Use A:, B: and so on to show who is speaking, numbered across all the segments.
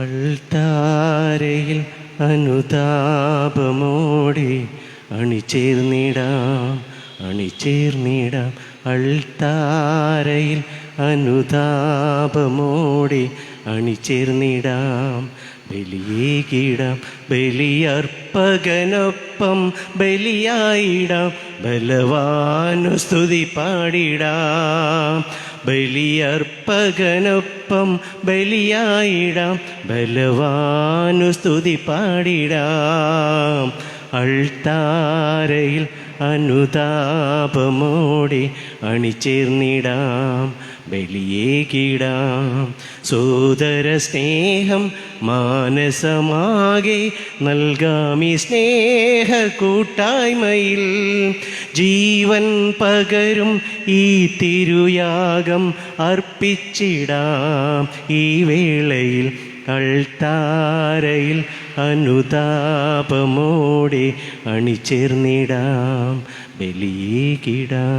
A: അൾത്താരയിൽ അനുതാപമോടെ അണിചേർന്നിടാം അൾത്താരയിൽ അനുതാപമോടെ അണിചേർന്നിടാം. ബലിയേകിടാം ബലിയർപ്പകനൊപ്പം ബലിയായിടാം, ബലവാനു സ്തുതി പാടിടാം. ബലിയർപ്പകനൊപ്പം ബലിയായിടാം, ബലവാനു സ്തുതി പാടിടാം. അൾത്താരയിൽ അനുതാപമോടെ അണിചേർന്നിടാം, ബലിയേകിടാം. സോദര സ്നേഹം മാനസമാകെ നൽകാമി സ്നേഹ കൂട്ടായ്മയിൽ. ജീവൻ പകരും ഈ തിരുയാഗം അർപ്പിച്ചിടാം ഈ വേളയിൽ. അൾത്താരയിൽ അനുതാപമോടെ അണിചേർന്നിടാം, ബലിയേകിടാം.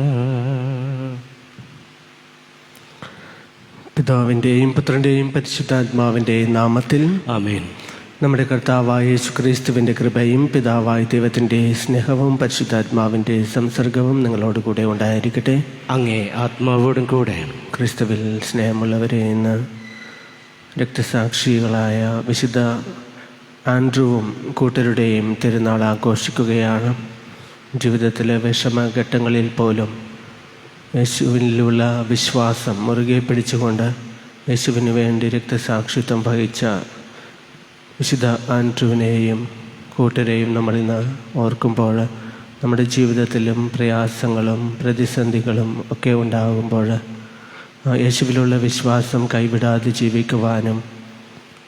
B: പിതാവിൻ്റെയും പുത്രൻ്റെയും പരിശുദ്ധാത്മാവിൻ്റെയും നാമത്തിൽ
A: ആമേൻ.
B: നമ്മുടെ കർത്താവായ യേശുക്രിസ്തുവിൻ്റെ കൃപയും പിതാവായ ദൈവത്തിൻ്റെ സ്നേഹവും പരിശുദ്ധാത്മാവിൻ്റെ സംസർഗവും നിങ്ങളോട് കൂടെ ഉണ്ടായിരിക്കട്ടെ.
A: അങ്ങേ ആത്മാവോടും കൂടെ.
B: ക്രിസ്തുവിൽ സ്നേഹമുള്ളവരെ, ഇന്ന് രക്തസാക്ഷികളായ വിശുദ്ധ ആൻഡ്രൂവും കൂട്ടരുടെയും തിരുനാൾ ആഘോഷിക്കുകയാണ്. ജീവിതത്തിലെ വിഷമഘട്ടങ്ങളിൽ പോലും യേശുവിലുള്ള വിശ്വാസം മുറുകെ പിടിച്ചുകൊണ്ട് യേശുവിന് വേണ്ടി രക്തസാക്ഷിത്വം വഹിച്ച വിശുദ്ധ ആൻഡ്രൂവിനെയും കൂട്ടരെയും നമ്മളിന്ന് ഓർക്കുമ്പോൾ, നമ്മുടെ ജീവിതത്തിലും പ്രയാസങ്ങളും പ്രതിസന്ധികളും ഒക്കെ ഉണ്ടാകുമ്പോൾ യേശുവിലുള്ള വിശ്വാസം കൈവിടാതെ ജീവിക്കുവാനും,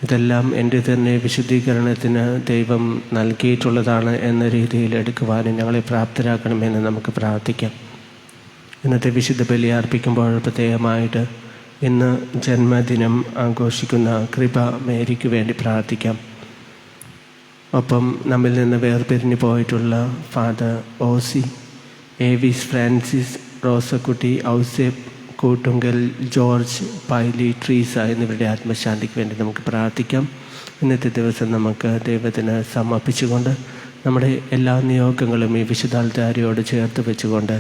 B: ഇതെല്ലാം എൻ്റെ തന്നെ വിശുദ്ധീകരണത്തിന് ദൈവം നൽകിയിട്ടുള്ളതാണ് എന്ന രീതിയിൽ എടുക്കുവാനും ഞങ്ങളെ പ്രാപ്തരാക്കണമെന്ന് നമുക്ക് പ്രാർത്ഥിക്കാം. ഇന്നത്തെ വിശുദ്ധ ബലി അർപ്പിക്കുമ്പോൾ പ്രത്യേകമായിട്ട് ഇന്ന് ജന്മദിനം ആഘോഷിക്കുന്ന കൃപ മേരിക്ക് വേണ്ടി പ്രാർത്ഥിക്കാം. ഒപ്പം നമ്മിൽ നിന്ന് വേർപിരിഞ്ഞു പോയിട്ടുള്ള father Osi, Avis Francis, Rosakkutty, Ouseph Koottungal, George, Paily, Treesa എന്നിവരുടെ ആത്മശാന്തിക്ക് വേണ്ടി നമുക്ക് പ്രാർത്ഥിക്കാം. ഇന്നത്തെ ദിവസം നമുക്ക് ദൈവത്തിന് സമർപ്പിച്ചുകൊണ്ട് നമ്മുടെ എല്ലാ നിയോഗങ്ങളും ഈ വിശുദ്ധാൽത്താരയോട് ചേർത്ത് വെച്ചുകൊണ്ട്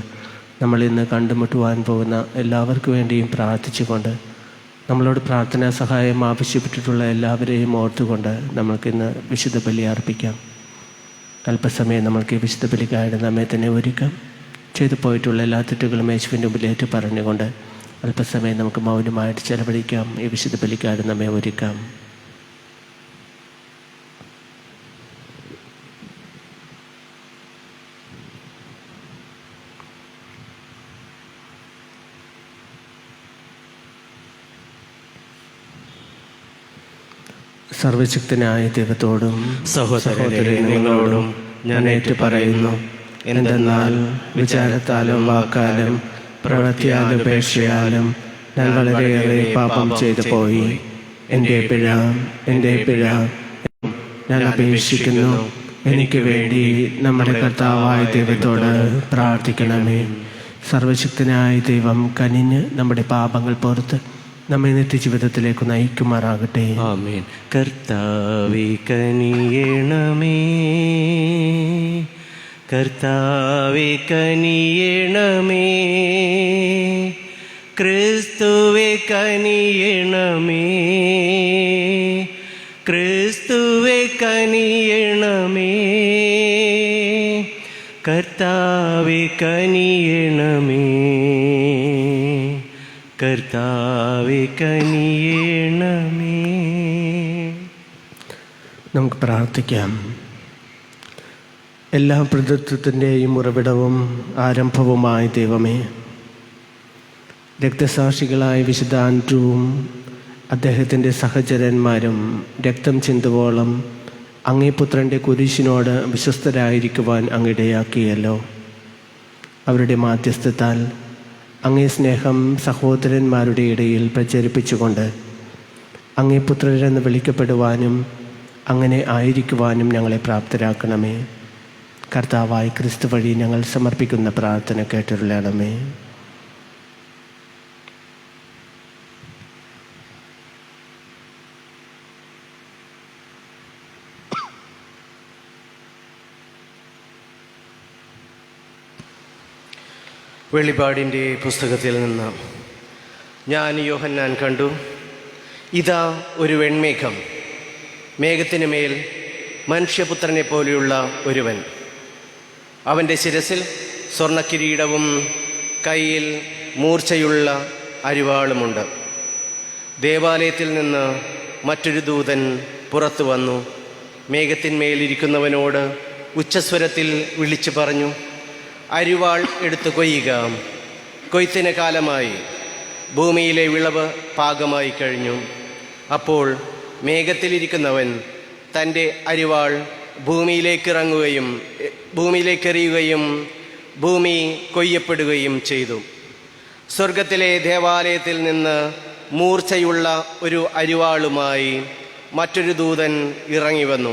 B: നമ്മളിന്ന് കണ്ടുമുട്ടുവാൻ പോകുന്ന എല്ലാവർക്കും വേണ്ടിയും പ്രാർത്ഥിച്ചുകൊണ്ട്, നമ്മളോട് പ്രാർത്ഥനാ സഹായം ആവശ്യപ്പെട്ടിട്ടുള്ള എല്ലാവരെയും ഓർത്തുകൊണ്ട് നമ്മൾക്കിന്ന് വിശുദ്ധ ബലി അർപ്പിക്കാം. അല്പസമയം നമ്മൾക്ക് ഈ വിശുദ്ധ ബലിക്കായിട്ട് നമ്മെ തന്നെ ഒരുക്കാം. ചെയ്തു പോയിട്ടുള്ള എല്ലാ തെറ്റുകളും യേശുവിൻ്റെ മുമ്പിലേറ്റ് പറഞ്ഞുകൊണ്ട് അല്പസമയം നമുക്ക് മൗനമായിട്ട് ചെലവഴിക്കാം. ഈ വിശുദ്ധ ബലിക്കായിട്ട് നമ്മെ ഒരുക്കാം. സർവശക്തനായ ദൈവത്തോടും
A: സഹോദരരെ നിങ്ങളോടും ഞാൻ ഏറ്റു പറയുന്നു.
B: എന്തെന്നാൽ വിചാരത്താലും വാക്കാലും പ്രവൃത്തിയാലും ഉപേക്ഷയാലും ഞാൻ വളരെയേറെ പാപം ചെയ്തു പോയി. എൻ്റെ പിഴ ഞാൻ അപേക്ഷിക്കുന്നു. എനിക്ക് വേണ്ടി നമ്മുടെ കർത്താവായ ദൈവത്തോട് പ്രാർത്ഥിക്കണമേ. സർവശക്തനായ ദൈവം കനിഞ്ഞ് നമ്മുടെ പാപങ്ങൾ പുറത്ത് നമ്മെ നിത്യജീവിതത്തിലേക്ക് നയിക്കുമാറാകട്ടെ.
A: ആമേൻ. കർത്താവേ കനിയണമേ, കർത്താവേ കനിയണമേ, ക്രിസ്തുവേ കനിയണമേ, ക്രിസ്തുവേ കനിയണമേ, കർത്താവേ കനിയണമേ, കർത്താവേ കനിയണമേ.
B: നമുക്ക് പ്രാർത്ഥിക്കാം. എല്ലാ പ്രതിത്വത്തിൻ്റെയും ഉറവിടവും ആരംഭവുമായ ദൈവമേ, രക്തസാക്ഷികളായ വിശുദ്ധ ആൻഡ്രൂവും അദ്ദേഹത്തിൻ്റെ സഹചരന്മാരും രക്തം ചിന്തുവോളം അങ്ങേ പുത്രൻ്റെ കുരിശിനോട് വിശ്വസ്തരായിരിക്കുവാൻ അങ്ങിടയാക്കിയല്ലോ. അവരുടെ മാധ്യസ്ഥത്താൽ അങ്ങേ സ്നേഹം സഹോദരന്മാരുടെ ഇടയിൽ പ്രചരിപ്പിച്ചുകൊണ്ട് അങ്ങേ പുത്രരെന്ന് വിളിക്കപ്പെടുവാനും അങ്ങനെ ആയിരിക്കുവാനും ഞങ്ങളെ പ്രാപ്തരാക്കണമേ. കർത്താവായ ക്രിസ്തു വഴി ഞങ്ങൾ സമർപ്പിക്കുന്ന പ്രാർത്ഥന കേട്ടരുളണമേ.
A: വെളിപാടിൻ്റെ പുസ്തകത്തിൽ നിന്ന് ഞാൻ യോഹന്നാൻ കണ്ടു. ഇതാ ഒരു വെൺമേഘം, മേഘത്തിനു മേൽ മനുഷ്യപുത്രനെ പോലെയുള്ള ഒരുവൻ. അവൻ്റെ ശിരസിൽ സ്വർണ്ണക്കിരീടവും കയ്യിൽ മൂർച്ചയുള്ള അരിവാളുമുണ്ട്. ദേവാലയത്തിൽ നിന്ന് മറ്റൊരു ദൂതൻ പുറത്തു വന്നു മേഘത്തിന്മേലിരിക്കുന്നവനോട് ഉച്ചസ്വരത്തിൽ വിളിച്ചു പറഞ്ഞു, അരിവാൾ എടുത്ത് കൊയ്യുക, കൊയ്ത്തിന് കാലമായി, ഭൂമിയിലെ വിളവ് പാകമായി കഴിഞ്ഞു. അപ്പോൾ മേഘത്തിലിരിക്കുന്നവൻ തൻ്റെ അരിവാൾ ഭൂമിയിലേക്കെറിയുകയും ഭൂമി കൊയ്യപ്പെടുകയും ചെയ്തു. സ്വർഗത്തിലെ ദേവാലയത്തിൽ നിന്ന് മൂർച്ചയുള്ള ഒരു അരിവാളുമായി മറ്റൊരു ദൂതൻ ഇറങ്ങി വന്നു.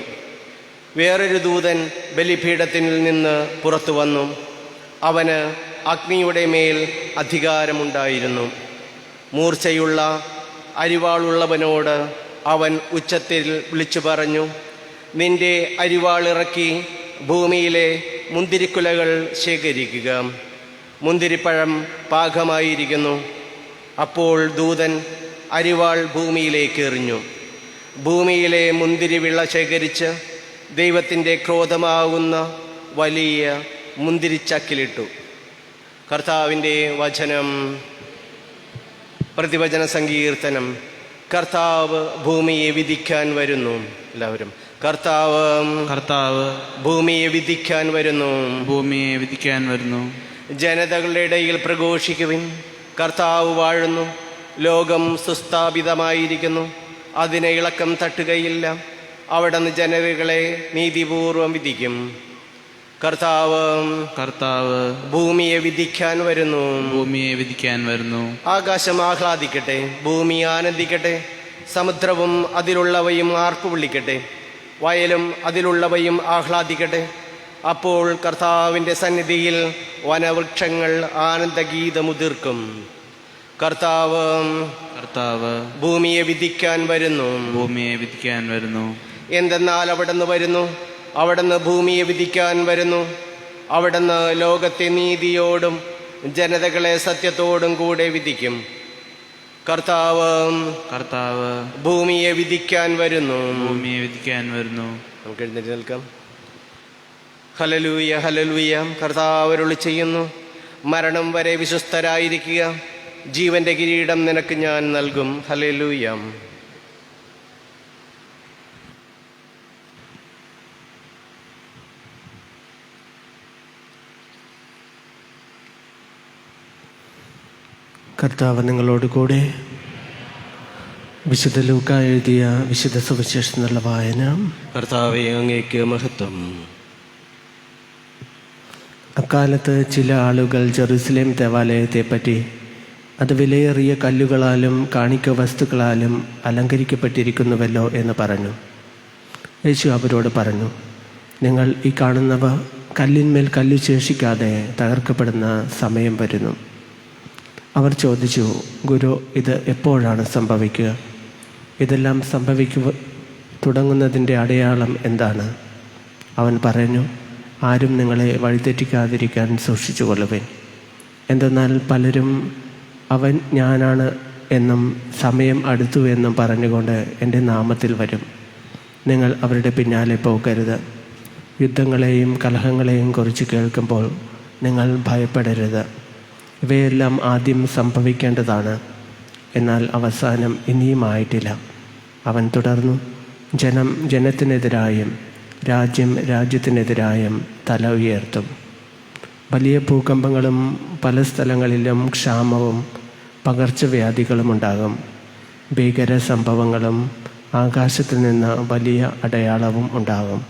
A: വേറൊരു ദൂതൻ ബലിപീഠത്തിൽ നിന്ന് പുറത്തു വന്നു. അവന് അഗ്നിയുടെ മേൽ അധികാരമുണ്ടായിരുന്നു. മൂർച്ചയുള്ള അരിവാളുള്ളവനോട് അവൻ ഉച്ചത്തിൽ വിളിച്ചു പറഞ്ഞു, നിന്റെ അരിവാളിറക്കി ഭൂമിയിലെ മുന്തിരിക്കുലകൾ ശേഖരിക്കുക, മുന്തിരിപ്പഴം പാകമായിരിക്കുന്നു. അപ്പോൾ ദൂതൻ അരിവാൾ ഭൂമിയിലേക്ക് എറിഞ്ഞു. ഭൂമിയിലെ മുന്തിരിവിള ശേഖരിച്ച് ദൈവത്തിൻ്റെ ക്രോധമാകുന്ന വലിയ മുന്തിരിച്ചക്കിലിട്ടു. കർത്താവിൻ്റെ വചനം. പ്രതിവചന സങ്കീർത്തനം. കർത്താവ് ഭൂമിയെ വിധിക്കാൻ വരുന്നു. എല്ലാവരും കർത്താവ് ഭൂമിയെ വിധിക്കാൻ വരുന്നു. ജനതകളുടെ ഇടയിൽ പ്രഘോഷിക്കുവിൻ, കർത്താവ് വാഴുന്നു. ലോകം സുസ്ഥാപിതമായിരിക്കുന്നു, അതിനെ ഇളക്കം തട്ടുകയില്ല. അവിടുന്ന് ജനതകളെ നീതിപൂർവം വിധിക്കും. കർത്താവ് ഭൂമിയെ വിധിക്കാൻ വരുന്നു. ആകാശം ആഹ്ലാദിക്കട്ടെ, ഭൂമി ആനന്ദിക്കട്ടെ, സമുദ്രവും അതിലുള്ളവയും ആർപ്പു വിളിക്കട്ടെ, വയലും അതിലുള്ളവയും ആഹ്ലാദിക്കട്ടെ. അപ്പോൾ കർത്താവിൻ്റെ സന്നിധിയിൽ വനവൃക്ഷങ്ങൾ ആനന്ദഗീതമുതിർക്കും. കർത്താവ് ഭൂമിയെ വിധിക്കാൻ വരുന്നു. എന്തെന്നാൽ അവിടുന്ന് ഭൂമിയെ വിധിക്കാൻ വരുന്നു. അവിടുന്ന് ലോകത്തെ നീതിയോടും ജനതകളെ സത്യത്തോടും കൂടെ വിധിക്കും. കർത്താവ് ഭൂമിയെ വിധിക്കാൻ വരുന്നു. നമുക്ക് എഴുന്നേറ്റ് നിൽക്കാം. Hallelujah, hallelujah. കർത്താവ് അരുളി ചെയ്യുന്നു, മരണം വരെ വിശ്വസ്തരായിരിക്കുക, ജീവന്റെ കിരീടം നിനക്ക് ഞാൻ നൽകും. ഹല്ലേലൂയ.
B: കർത്താവ് നിങ്ങളോട് കൂടെ. വിശുദ്ധ ലൂക്ക എഴുതിയ വിശുദ്ധ സുവിശേഷം എന്നുള്ള വായന.
A: കർത്താവേ, അങ്ങേക്ക് മഹത്വം.
B: അക്കാലത്ത് ചില ആളുകൾ ജെറുസലേം ദേവാലയത്തെപ്പറ്റി അത് വിലയേറിയ കല്ലുകളാലും കാണിക്ക വസ്തുക്കളാലും അലങ്കരിക്കപ്പെട്ടിരിക്കുന്നുവല്ലോ എന്ന് പറഞ്ഞു. യേശു അവരോട് പറഞ്ഞു, നിങ്ങൾ ഈ കാണുന്നവ കല്ലിന്മേൽ കല്ല് ശേഷിക്കാതെ തകർക്കപ്പെടുന്ന സമയം വരുന്നു. അവർ ചോദിച്ചു, ഗുരു, ഇത് എപ്പോഴാണ് സംഭവിക്കുക? ഇതെല്ലാം തുടങ്ങുന്നതിൻ്റെ അടയാളം എന്താണ്? അവൻ പറഞ്ഞു, ആരും നിങ്ങളെ വഴിതെറ്റിക്കാതിരിക്കാൻ സൂക്ഷിച്ചുകൊള്ളുവിൻ. എന്തെന്നാൽ പലരും അവൻ ഞാനാണ് എന്നും സമയം അടുത്തു എന്നും പറഞ്ഞുകൊണ്ട് എൻ്റെ നാമത്തിൽ വരും. നിങ്ങൾ അവരുടെ പിന്നാലെ പോകരുത്. യുദ്ധങ്ങളെയും കലഹങ്ങളെയും കുറിച്ച് കേൾക്കുമ്പോൾ നിങ്ങൾ ഭയപ്പെടരുത്. ഇവയെല്ലാം ആദ്യം സംഭവിക്കേണ്ടതാണ്, എന്നാൽ അവസാനം ഇനിയും ആയിട്ടില്ല. അവൻ തുടർന്നു, ജനം ജനത്തിനെതിരായും രാജ്യം രാജ്യത്തിനെതിരായും തല ഉയർത്തും. വലിയ ഭൂകമ്പങ്ങളും പല സ്ഥലങ്ങളിലും ക്ഷാമവും പകർച്ചവ്യാധികളും ഉണ്ടാകും. ഭീകര സംഭവങ്ങളും ആകാശത്തിൽ നിന്ന് വലിയ അടയാളവും ഉണ്ടാകും.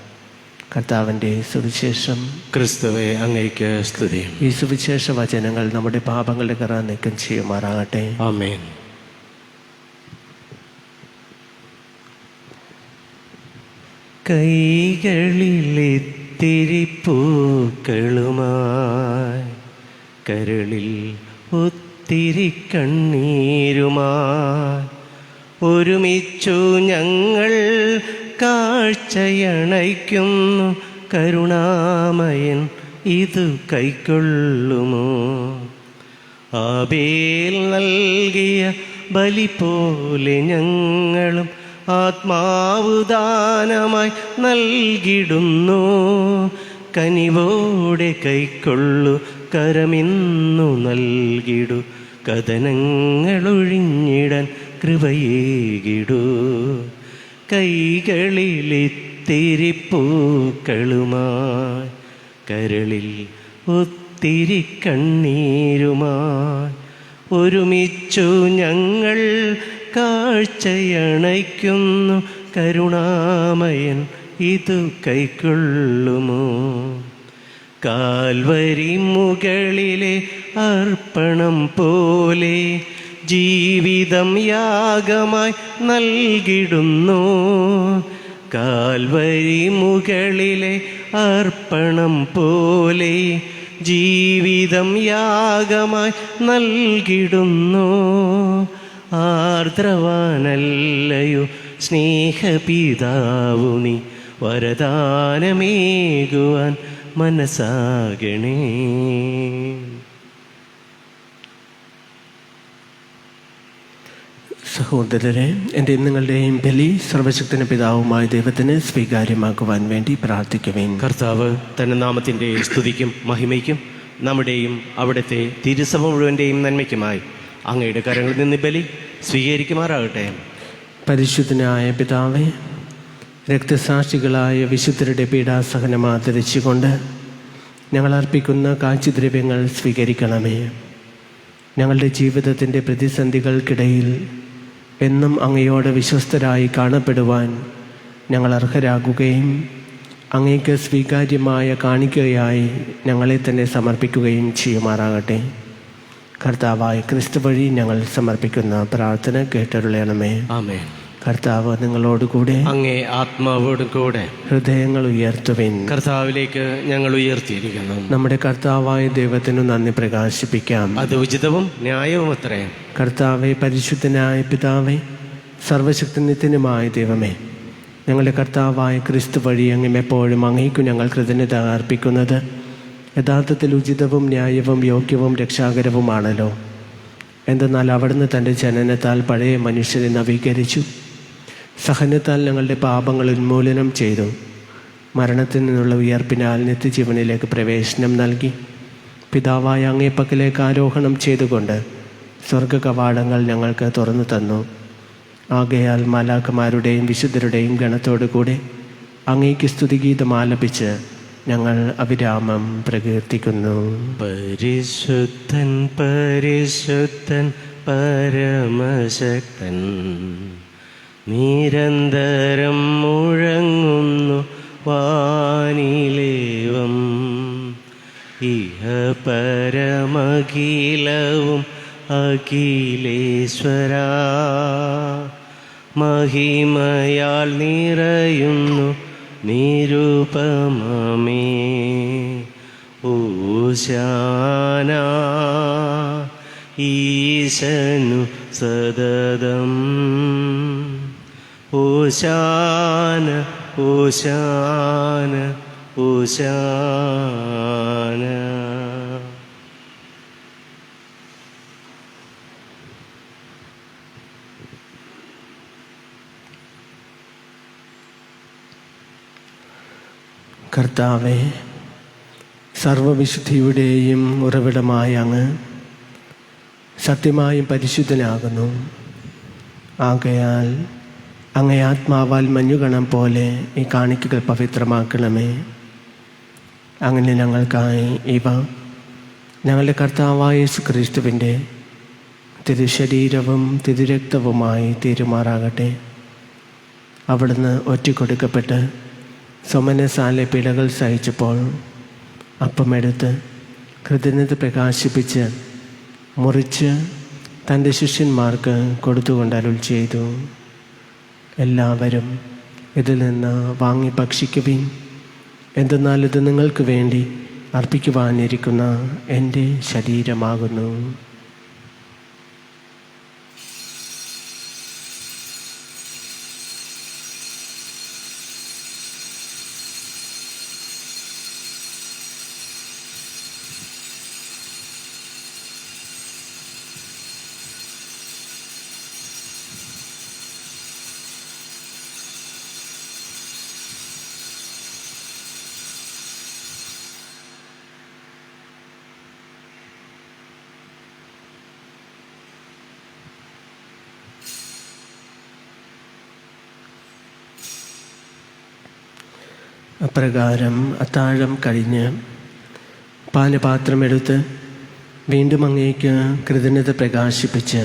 B: കർത്താവിൻ്റെ സുവിശേഷം.
A: ക്രിസ്തുവേ, അങ്ങേക്ക് സ്തുതി.
B: ഈ സുവിശേഷ വചനങ്ങൾ നമ്മുടെ പാപങ്ങളുടെ കറ നീക്കം ചെയ്യുമാറാകട്ടെ.
A: ആമേൻ. കൈകളിലിത്തിരി പൂക്കളുമായി, കരളിൽ ഒത്തിരി കണ്ണീരുമായി, ഒരുമിച്ചു ഞങ്ങൾ കാഴ്ചയണയ്ക്കുന്നു. കരുണാമയൻ ഇതു കൈക്കൊള്ളുമോ?
B: ആബേൽ നൽകിയ ബലി പോലെ ഞങ്ങളും ആത്മാവ് ദാനമായി നൽകിടുന്നു. കനിവോടെ കൈക്കൊള്ളു കരമിന്നു നൽകിടു. കഥനങ്ങളൊഴിഞ്ഞിടാൻ കൃപയേകിടൂ. കൈകളിലിത്തിരി പൂക്കളുമായി കരളിൽ ഒത്തിരി കണ്ണീരുമായി ഒരുമിച്ചു ഞങ്ങൾ കാഴ്ചയണയ്ക്കുന്നു. കരുണാമയൻ ഇതു കൈക്കൊള്ളുമോ? കാൽവരി മുകളിലെ അർപ്പണം പോലെ ജീവിതം യാഗമായി നൽകിടുന്നു. കാൽവരി മുകളിലെ അർപ്പണം പോലെ ജീവിതം യാഗമായി നൽകിടുന്നു. ആർദ്രവാനല്ലയോ സ്നേഹപിതാവു നീ, വരദാനമേകുവാൻ മനസ്സാകണേ. സഹോദരരെ, എൻ്റെ നിങ്ങളുടെയും ബലി സർവശക്തന പിതാവുമായ ദൈവത്തിന് സ്വീകാര്യമാക്കുവാൻ വേണ്ടി പ്രാർത്ഥിക്കുവേൻ.
A: കർത്താവ് തന്റെ നാമത്തിൻ്റെ സ്തുതിക്കും മഹിമയ്ക്കും നമ്മുടെയും അവിടുത്തെ തിരുസഭ മുഴുവൻ്റെയും നന്മയ്ക്കുമായി അങ്ങയുടെ കരങ്ങളിൽ നിന്ന് ബലി സ്വീകരിക്കുമാറാകട്ടെ.
B: പരിശുദ്ധനായ പിതാവേ, രക്തസാക്ഷികളായ വിശുദ്ധരുടെ പീഡാസഹനം ആദരിച്ചുകൊണ്ട് ഞങ്ങൾ അർപ്പിക്കുന്ന കാഴ്ചദ്രവ്യങ്ങൾ സ്വീകരിക്കണമേ. ഞങ്ങളുടെ ജീവിതത്തിൻ്റെ പ്രതിസന്ധികൾക്കിടയിൽ എന്നും അങ്ങയോട് വിശ്വസ്തരായി കാണപ്പെടുവാൻ ഞങ്ങൾ അർഹരാകുകയും അങ്ങേക്ക് സ്വീകാര്യമായ കാണിക്കയായി ഞങ്ങളെ തന്നെ സമർപ്പിക്കുകയും ചെയ്യുമാറാകട്ടെ. കർത്താവായ ക്രിസ്തു വഴി ഞങ്ങൾ സമർപ്പിക്കുന്ന പ്രാർത്ഥന കേട്ടരുളയണമേ.
A: ആമേൻ.
B: കർത്താവ് നിങ്ങളോടുകൂടെ,
A: അങ്ങേ ആത്മാവോടും കൂടെ.
B: ഹൃദയങ്ങൾ ഉയർത്തുവിൻ.
A: കർത്താവിലേക്ക് ഞങ്ങൾ ഉയർത്തിയിരിക്കുന്നു.
B: നമ്മുടെ കർത്താവായ ദൈവത്തിനു നന്ദി പ്രകാശിപ്പിക്കാം.
A: അത് ഉചിതവും ന്യായവും അത്രേ.
B: കർത്താവെ, പരിശുദ്ധനായ പിതാവേ, സർവശക്തനിത്യനുമായ ദൈവമേ, ഞങ്ങളുടെ കർത്താവായ ക്രിസ്തു വഴി അങ്ങും എപ്പോഴും അങ്ങേക്കു ഞങ്ങൾ കൃതജ്ഞത അർപ്പിക്കുന്നത് യഥാർത്ഥത്തിൽ ഉചിതവും ന്യായവും യോഗ്യവും രക്ഷാകരവുമാണല്ലോ. എന്തെന്നാൽ അവിടുന്ന് തൻ്റെ ജനനത്താൽ പഴയ മനുഷ്യരെ നവീകരിച്ചു. സഹനത്താൽ ഞങ്ങളുടെ പാപങ്ങൾ ഉന്മൂലനം ചെയ്തു. മരണത്തിൽ നിന്നുള്ള ഉയർപ്പിനാൽ നിത്യജീവനിലേക്ക് പ്രവേശനം നൽകി. പിതാവായ അങ്ങേ പക്കലേക്ക് ആരോഹണം ചെയ്തുകൊണ്ട് സ്വർഗ കവാടങ്ങൾ ഞങ്ങൾക്ക് തുറന്നു തന്നു. ആകയാൽ മാലാഖമാരുടെയും വിശുദ്ധരുടെയും ഗണത്തോടു കൂടെ അങ്ങേക്ക് സ്തുതിഗീതം ആലപിച്ച് ഞങ്ങൾ അവിരാമം പ്രകീർത്തിക്കുന്നു.
A: പരിശുദ്ധൻ പരിശുദ്ധൻ പരമശക്തൻ, നിരന്തരം മുഴങ്ങുന്നു വാനിലേവം. ഇഹ പരമഖിലവും അഖിലേശ്വര, മഹിമയാൽ നിറയുന്നു നിരുപമമേ. ഓശാന ഈശനു സദതം. ഓശാന ഓശാന ഓശാന.
B: കർത്താവേ, സർവവിശുദ്ധിയുടെയും ഉറവിടമായ അങ്ങ് സത്യമായും പരിശുദ്ധനാകുന്നു. ആകയാൽ അങ്ങേ ആത്മാവാൽ മഞ്ഞുകണം പോലെ ഈ കാണിക്കകൾ പവിത്രമാക്കണമേ. അങ്ങനെ ഞങ്ങൾക്കായി ഇവ ഞങ്ങളുടെ കർത്താവായ യേശുക്രിസ്തുവിൻ്റെ തിരുശരീരവും തിരുരക്തവുമായി തീരുമാറാകട്ടെ. അവിടുന്ന് ഒറ്റിക്കൊടുക്കപ്പെട്ട് സോമനസാലെ പിഴകൾ സഹിച്ചപ്പോൾ അപ്പമെടുത്ത് കൃതജ്ഞത പ്രകാശിപ്പിച്ച് മുറിച്ച് തൻ്റെ ശിഷ്യന്മാർക്ക് കൊടുത്തുകൊണ്ട് അരുൾ ചെയ്തു, എല്ലാവരും ഇതിൽ നിന്ന് വാങ്ങി ഭക്ഷിക്കുവിൻ. എന്തെന്നാൽ ഇത് നിങ്ങൾക്ക് വേണ്ടി അർപ്പിക്കുവാനിരിക്കുന്ന എൻ്റെ ശരീരമാകുന്നു. അപ്രകാരം അത്താഴം കഴിഞ്ഞ് പാനപാത്രമെടുത്ത് വീണ്ടും അങ്ങേക്ക് കൃതജ്ഞത പ്രകാശിപ്പിച്ച്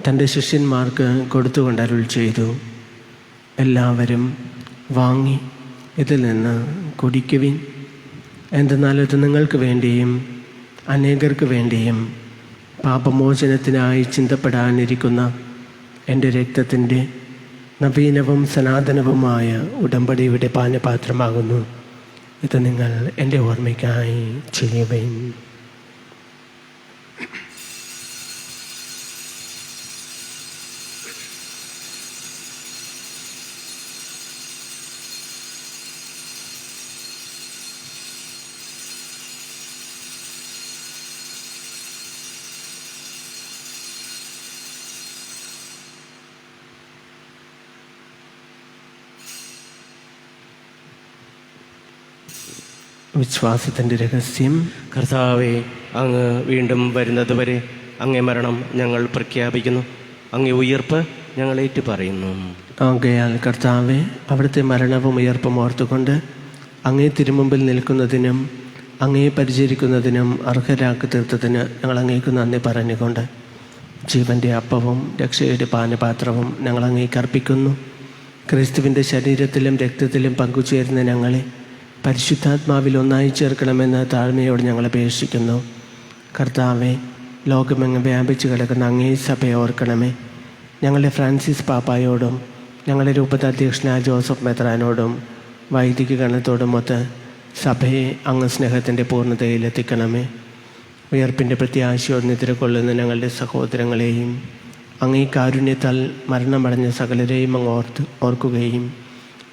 B: തൻ്റെ ശിഷ്യന്മാർക്ക് കൊടുത്തുകൊണ്ട് അരുൾ ചെയ്തു, എല്ലാവരും വാങ്ങി ഇതിൽ നിന്ന് കുടിക്കുവിൻ. എന്തെന്നാൽ ഇത് നിങ്ങൾക്ക് വേണ്ടിയും അനേകർക്ക് വേണ്ടിയും പാപമോചനത്തിനായി ചിന്തപ്പെടാനിരിക്കുന്ന എൻ്റെ രക്തത്തിൻ്റെ നവീനവും സനാതനവുമായ ഉടമ്പടിയുടെ പാനപാത്രമാകുന്നു. ഇത് നിങ്ങൾ എൻ്റെ ഓർമ്മയ്ക്കായി ചെയ്യുവിൻ. വിശ്വാസത്തിൻ്റെ രഹസ്യം.
A: കർത്താവെ, അങ്ങ് വീണ്ടും വരുന്നത് വരെ അങ്ങേ മരണം ഞങ്ങൾ പ്രഖ്യാപിക്കുന്നു, അങ്ങേ ഉയർപ്പ് ഞങ്ങൾ ഏറ്റുപറയുന്നു.
B: ആകയാൽ കർത്താവെ, അവിടുത്തെ മരണവും ഉയർപ്പും ഓർത്തുകൊണ്ട് അങ്ങേ തിരുമുമ്പിൽ നിൽക്കുന്നതിനും അങ്ങേ പരിചരിക്കുന്നതിനും അർഹരാക്കി തീർത്തതിന് ഞങ്ങൾ അങ്ങേക്ക് നന്ദി പറഞ്ഞുകൊണ്ട് ജീവൻ്റെ അപ്പവും രക്ഷയുടെ പാനപാത്രവും ഞങ്ങൾ അങ്ങേക്ക് അർപ്പിക്കുന്നു. ക്രിസ്തുവിൻ്റെ ശരീരത്തിലും രക്തത്തിലും പങ്കുചേരുന്ന ഞങ്ങളെ പരിശുദ്ധാത്മാവിൽ ഒന്നായി ചേർക്കണമെന്ന് താഴ്മയോട് ഞങ്ങൾ അപേക്ഷിക്കുന്നു. കർത്താവെ, ലോകമെങ്ങും വ്യാപിച്ചു കിടക്കുന്ന അങ്ങേ സഭയെ ഓർക്കണമേ. ഞങ്ങളുടെ ഫ്രാൻസിസ് പാപ്പായോടും ഞങ്ങളുടെ രൂപതാധ്യക്ഷനായ ജോസഫ് മെത്രാനോടും വൈദിക ഗണത്തോടുമൊത്ത് സഭയെ അങ്ങ് സ്നേഹത്തിൻ്റെ പൂർണ്ണതയിലെത്തിക്കണമേ. ഉയർപ്പിൻ്റെ പ്രത്യാശയോട് നിദ്ര കൊള്ളുന്ന ഞങ്ങളുടെ സഹോദരങ്ങളെയും അങ്ങേ കാരുണ്യത്താൽ മരണമടഞ്ഞ സകലരെയും അങ്ങ് ഓർക്കുകയും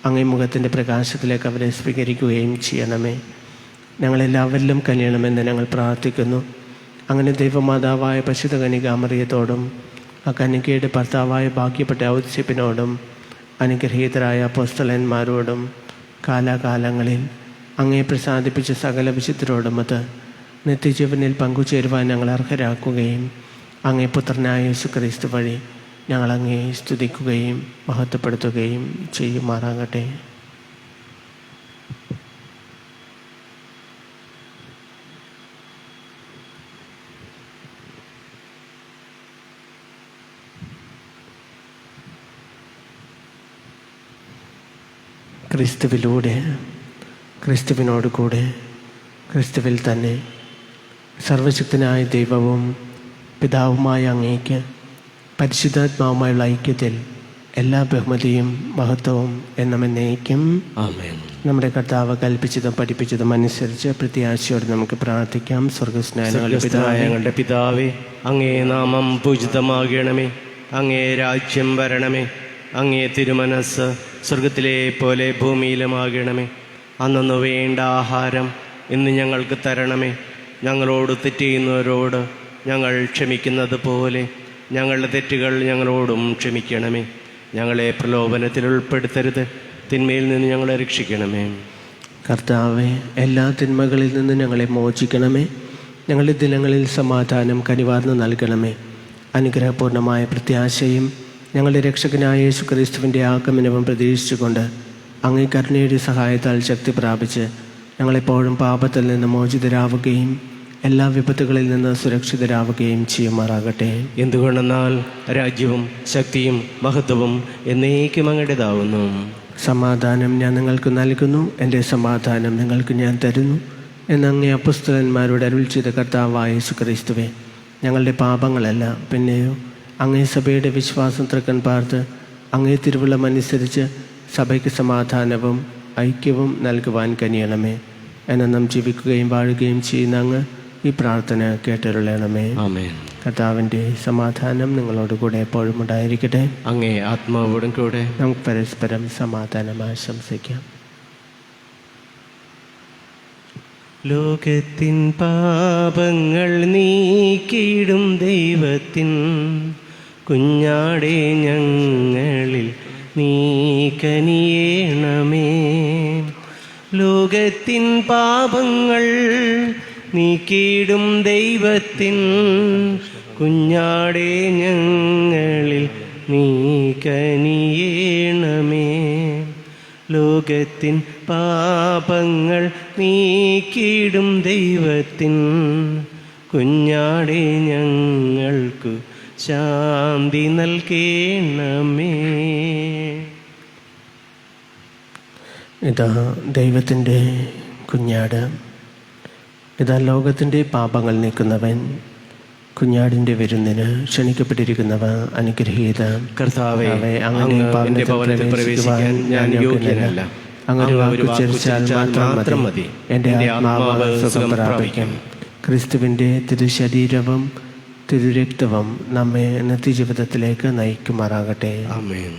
B: അങ്ങേ മുഖത്തിൻ്റെ പ്രകാശത്തിലേക്ക് അവരെ സ്വീകരിക്കുകയും ചെയ്യണമേ. ഞങ്ങളെല്ലാവരിലും കനിയണമെന്ന് ഞങ്ങൾ പ്രാർത്ഥിക്കുന്നു. അങ്ങനെ ദൈവമാതാവായ പരിശുദ്ധ കന്യകാമറിയത്തോടും ആ കന്യകയുടെ ഭർത്താവായ ഭാഗ്യപ്പെട്ട ഔത്സ്യപ്പിനോടും അനുഗ്രഹീതരായ അപ്പോസ്തലന്മാരോടും കാലാകാലങ്ങളിൽ അങ്ങേ പ്രസാദിപ്പിച്ച സകല വിശുദ്ധരോടുമൊത്ത് നിത്യജീവനിൽ പങ്കുചേരുവാൻ ഞങ്ങൾ അർഹരാക്കുകയും അങ്ങേ പുത്രനായ യേശുക്രിസ്തു വഴി ഞങ്ങൾ അങ്ങേ സ്തുതിക്കുകയും മഹത്വപ്പെടുത്തുകയും ചെയ്യുമാറാകട്ടെ. ക്രിസ്തുവിലൂടെ, ക്രിസ്തുവിനോട് കൂടെ, ക്രിസ്തുവിൽ തന്നെ സർവശക്തനായ ദൈവവും പിതാവുമായ അങ്ങേക്ക് പരിശുദ്ധാത്മാവുമായുള്ള ഐക്യത്തിൽ എല്ലാ ബഹുമതിയും മഹത്വവും എന്നേക്കും
A: ആമേൻ.
B: നമ്മുടെ കർത്താവ് കൽപ്പിച്ചതും പഠിപ്പിച്ചതും അനുസരിച്ച് പ്രത്യാശയോടെ നമുക്ക് പ്രാർത്ഥിക്കാം.
A: സ്വർഗസ്നായ പിതാവേ, അങ്ങേ നാമം പൂജിതമാകണമേ. അങ്ങേ രാജ്യം വരണമേ. അങ്ങേ തിരുമനസ് സ്വർഗത്തിലെ പോലെ ഭൂമിയിലുമാകണമേ. അന്നു വേണ്ട ആഹാരം ഇന്ന് ഞങ്ങൾക്ക് തരണമേ. ഞങ്ങളോട് തെറ്റ് ചെയ്യുന്നവരോട് ഞങ്ങൾ ക്ഷമിക്കുന്നത് പോലെ ഞങ്ങളുടെ തെറ്റുകൾ ഞങ്ങളോടും ക്ഷമിക്കണമേ. ഞങ്ങളെ പ്രലോഭനത്തിൽ ഉൾപ്പെടുത്തരുത്, തിന്മയിൽ നിന്ന് ഞങ്ങളെ രക്ഷിക്കണമേ.
B: കർത്താവെ, എല്ലാ തിന്മകളിൽ നിന്ന് ഞങ്ങളെ മോചിക്കണമേ. ഞങ്ങളുടെ ദിനങ്ങളിൽ സമാധാനം കനിവാർന്ന് നൽകണമേ. അനുഗ്രഹപൂർണമായ പ്രത്യാശയും ഞങ്ങളുടെ രക്ഷകനായ യേശുക്രിസ്തുവിൻ്റെ ആഗമനവും പ്രതീക്ഷിച്ചുകൊണ്ട് അങ്ങേ കരുണയുടെ സഹായത്താൽ ശക്തി പ്രാപിച്ച് ഞങ്ങളെപ്പോഴും പാപത്തിൽ നിന്ന് മോചിതരാവുകയും എല്ലാ വിപത്തുകളിൽ നിന്ന് സുരക്ഷിതരാവുകയും ചെയ്യുമാറാകട്ടെ.
A: എന്തുകൊണ്ടെന്നാൽ രാജ്യവും ശക്തിയും മഹത്വവും എന്നേക്കും അങ്ങയുടേതാവുന്നു.
B: സമാധാനം ഞാൻ നിങ്ങൾക്ക് നൽകുന്നു, എൻ്റെ സമാധാനം നിങ്ങൾക്ക് ഞാൻ തരുന്നു എന്ന് അങ്ങേ അപ്പോസ്തലന്മാരോട് അരുൾ ചെയ്ത കർത്താവായ യേശുക്രിസ്തുവേ, ഞങ്ങളുടെ പാപങ്ങളല്ല പിന്നെയോ അങ്ങേ സഭയുടെ വിശ്വാസം തൃക്കൺ പാർത്ത് അങ്ങേ തിരുവുള്ളമനുസരിച്ച് സഭയ്ക്ക് സമാധാനവും ഐക്യവും നൽകുവാൻ കനിയണമേ. എന്നും ജീവിക്കുകയും വാഴുകയും ചെയ്യുന്ന അങ്ങ് ഈ പ്രാർത്ഥന കേട്ടരുളണമേ.
A: ആമേൻ.
B: കർത്താവിൻ്റെ സമാധാനം നിങ്ങളോടുകൂടെ എപ്പോഴും ഉണ്ടായിരിക്കട്ടെ.
A: അങ്ങേ ആത്മാവോടും കൂടെ.
B: നമുക്ക് പരസ്പരം സമാധാനം ആശംസിക്കാം.
A: ലോകത്തിൻ പാപങ്ങൾ നീക്കിയിടും ദൈവത്തിൻ കുഞ്ഞാടേ, ഞങ്ങളിൽ നീ കനിയേണമേ. ലോകത്തിൻ പാപങ്ങൾ നീക്കിയിടും ദൈവത്തിൻ കുഞ്ഞാടേ, ഞങ്ങളിൽ നീ കനിയേണമേ. ലോകത്തിൻ പാപങ്ങൾ നീക്കിയിടും ദൈവത്തിൻ കുഞ്ഞാടെ ഞങ്ങൾക്കു ശാന്തി നൽകേണമേ.
B: ഇതാ ദൈവത്തിൻ്റെ കുഞ്ഞാട്, ഇതാ ലോകത്തിൻ്റെ പാപങ്ങൾ നീക്കുന്നവൻ. കുഞ്ഞാടിൻ്റെ വിരുന്നിന് ക്ഷണിക്കപ്പെട്ടിരിക്കുന്നവ അനുഗ്രഹീത.
A: കർത്താവേ,
B: അങ്ങയുടെ ഭവനത്തിൽ പ്രവേശിക്കാൻ ഞാൻ യോഗ്യനല്ല. അങ്ങനെ ഉച്ചരിച്ചാൽ മാത്രം മതി, എൻ്റെ ആത്മാവ് സുഖം പ്രാപിക്കും. ക്രിസ്തുവിൻ്റെ തിരുശരീരവും തിരുരക്തവും നമ്മെ നിത്യജീവിതത്തിലേക്ക് നയിക്കുമാറാകട്ടെ.
A: ആമേൻ.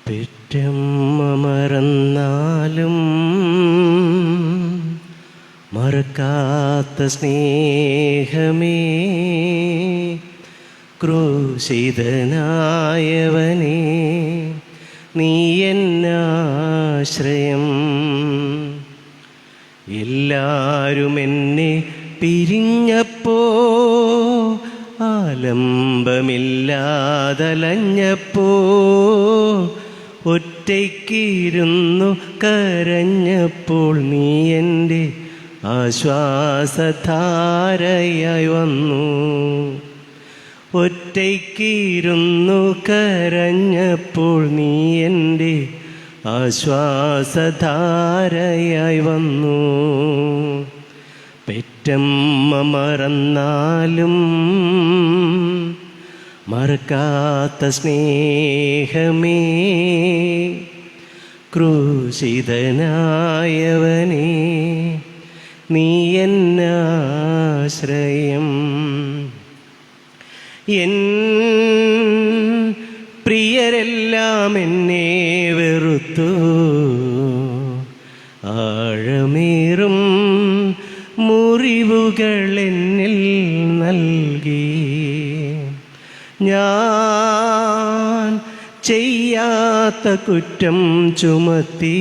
A: പെറ്റമ്മ മറന്നാലും മറക്കാത്ത സ്നേഹമേ, ക്രൂശിതനായവനേ നീ എന്നാശ്രയം. എല്ലാരും എന്നെ പിരിഞ്ഞപ്പോ, ആലംബമില്ലാതലഞ്ഞപ്പോ, ഒറ്റയ്ക്കിരുന്നു കരഞ്ഞപ്പോൾ നീ എൻ്റെ ആശ്വാസധാരയായി വന്നു. ഒറ്റയ്ക്കിരുന്നു കരഞ്ഞപ്പോൾ നീ എൻ്റെ ആശ്വാസധാരയായി വന്നു. പെറ്റമ്മ മറന്നാലും മറക്കാത്ത സ്നേഹമേ, ക്രൂശിതനായവനേ നീ എന്നാശ്രയം. എൻ പ്രിയരെല്ലാം എന്നെ വെറുത്തു, ആഴമേറും മുറിവുകൾ എന്നിൽ നൽകി. ഞാൻ ചെയ്യാത്ത കുറ്റം ചുമത്തി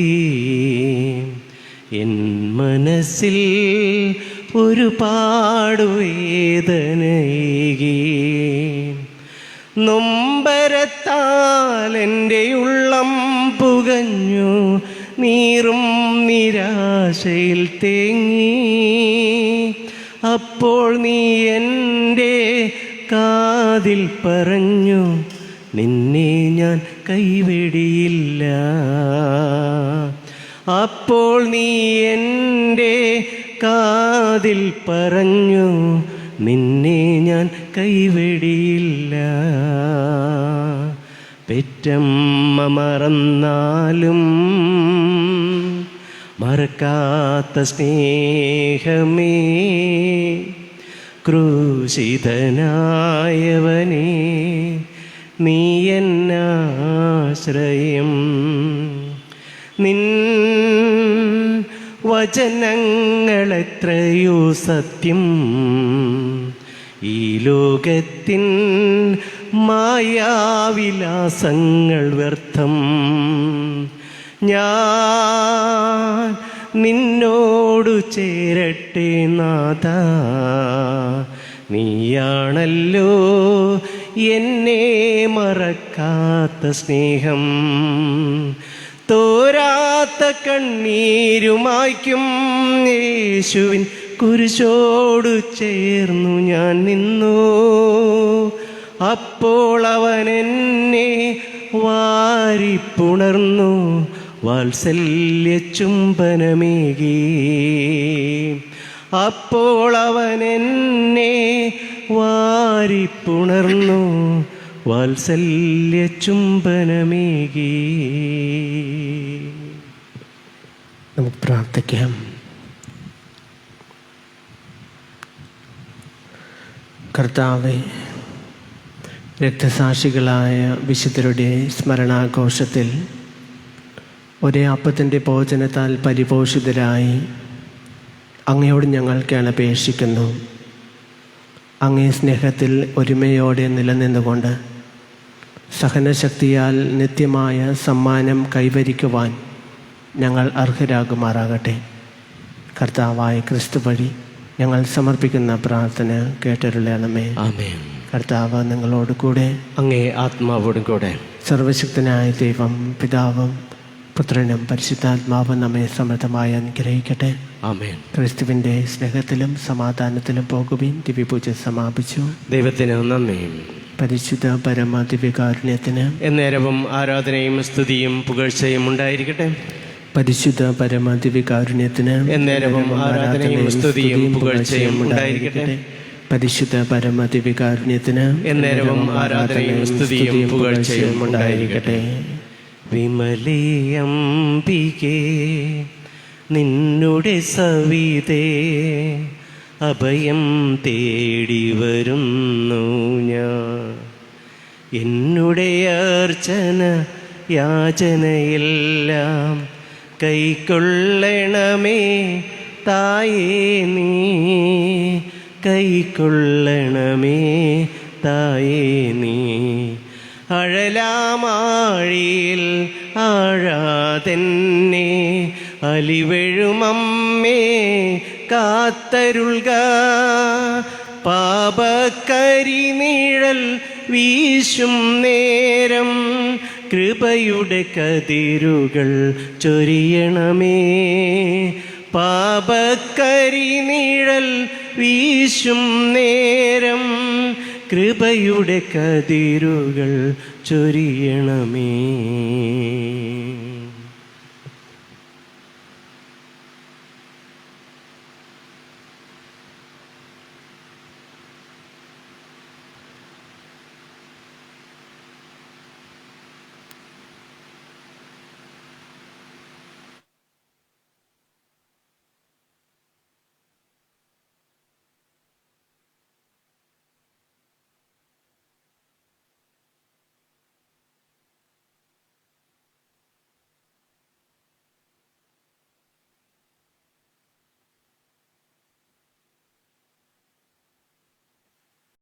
A: എൻ മനസ്സിൽ ഒരുപാട് വേദനയേകി. നൊമ്പരത്താൽ എൻ്റെ ഉള്ളം പുകഞ്ഞു, നീറും നിരാശയിൽ തേങ്ങി. അപ്പോൾ നീ എൻ്റെ കാതിൽ പറഞ്ഞു, നിന്നെ ഞാൻ കൈവിടിയില്ല. അപ്പോൾ നീ എൻ്റെ കാതിൽ പറഞ്ഞു, നിന്നെ ഞാൻ കൈവിടിയില്ല. പെറ്റമ്മ മറന്നാലും മറക്കാത്ത സ്നേഹമേ, ക്രൂശിതനായവനേ നീ എന്നാശ്രയം. നിൻ വചനങ്ങളെത്രയോ സത്യം, ഈ ലോകത്തിൻ മായാവിലാസങ്ങൾ വ്യർത്ഥം. ഞാൻ നിന്നോടു ചേരട്ടെ നാഥാ, നീയാണല്ലോ എന്നെ മറക്കാത്ത സ്നേഹം. തോരാത്ത കണ്ണീരുമായ്ക്കും യേശുവിൻ കുരിശോടു ചേർന്നു ഞാൻ നിന്നു. അപ്പോൾ അവൻ എന്നെ വാരിപ്പുണർന്നു, വാത്സല്യ ചുംബനമേകി. അപ്പോൾ അവൻ എന്നെ വാരിപ്പുണർന്നു, വാത്സല്യ ചുംബനമേകി.
B: നമുക്ക് പ്രാർത്ഥിക്കാം. കർത്താവേ, രക്തസാക്ഷികളായ വിശുദ്ധരുടെ സ്മരണാഘോഷത്തിൽ ഒരേ അപ്പത്തിൻ്റെ ഭോജനത്താൽ പരിപോഷിതരായി അങ്ങയോട് ഞങ്ങൾ കേണപേക്ഷിക്കുന്നു. അങ്ങേ സ്നേഹത്തിൽ ഒരുമയോടെ നിലനിന്നുകൊണ്ട് സഹനശക്തിയാൽ നിത്യമായ സമ്മാനം കൈവരിക്കുവാൻ ഞങ്ങൾ അർഹരാകുമാറാകട്ടെ. കർത്താവായ ക്രിസ്തു വഴി ഞങ്ങൾ സമർപ്പിക്കുന്ന പ്രാർത്ഥന കേട്ടരുളണമേ.
A: ആമേൻ.
B: കർത്താവ് നിങ്ങളോട് കൂടെ,
A: അങ്ങേ ആത്മാവോടും കൂടെ.
B: സർവശക്തനായ ദൈവം പിതാവും പുത്രനും പരിശുദ്ധാത്മാവും നമ്മെ സമൃദ്ധമായി അനുഗ്രഹിക്കട്ടെ.
A: ആമേൻ.
B: ക്രിസ്തുവിൻ്റെ സ്നേഹത്തിലും സമാധാനത്തിലും പോകുവിൻ. ദിവ്യപൂജ സമാപിച്ചു.
A: ദൈവത്തിന് നന്ദി.
B: പരിശുദ്ധ പരമ ദിവ്യകാരുണ്യത്തിന്
A: എന്നേരവും ആരാധനയും സ്തുതിയും പുകഴ്ചയും ഉണ്ടായിരിക്കട്ടെ.
B: പരിശുദ്ധ പരമ ദിവ്യകാരുണ്യത്തിന്
A: എന്നേരവും ആരാധനയും സ്തുതിയും പുകഴ്ചയും ഉണ്ടായിരിക്കട്ടെ.
B: പരിശുദ്ധ പരമ ദിവ്യകാരുണ്യത്തിന്
A: എന്നേരവും ആരാധനയും സ്തുതിയും പുകഴ്ചയും ഉണ്ടായിരിക്കട്ടെ. വിമലയംബികേ നിന്നുടെ സവിതേ, അഭയം തേടി വരുന്നു ഞാൻ. എന്നുടെ അർച്ചന യാചനയെല്ലാം കൈക്കൊള്ളണമേ തായേ നീ, കൈക്കൊള്ളണമേ തായേ നീ. അഴലാമാഴിയിൽ ആഴാതെന്നെ അലിവെഴുമമ്മേ കാത്തരുൾക. പാപക്കരിനിഴൽ വീശും നേരം കൃപയുടെ കതിരുകൾ ചൊരിയണമേ. പാപക്കരിനിഴൽ വീശും നേരം കൃപയുടെ കതിരുകൾ ചൊരിയണമേ.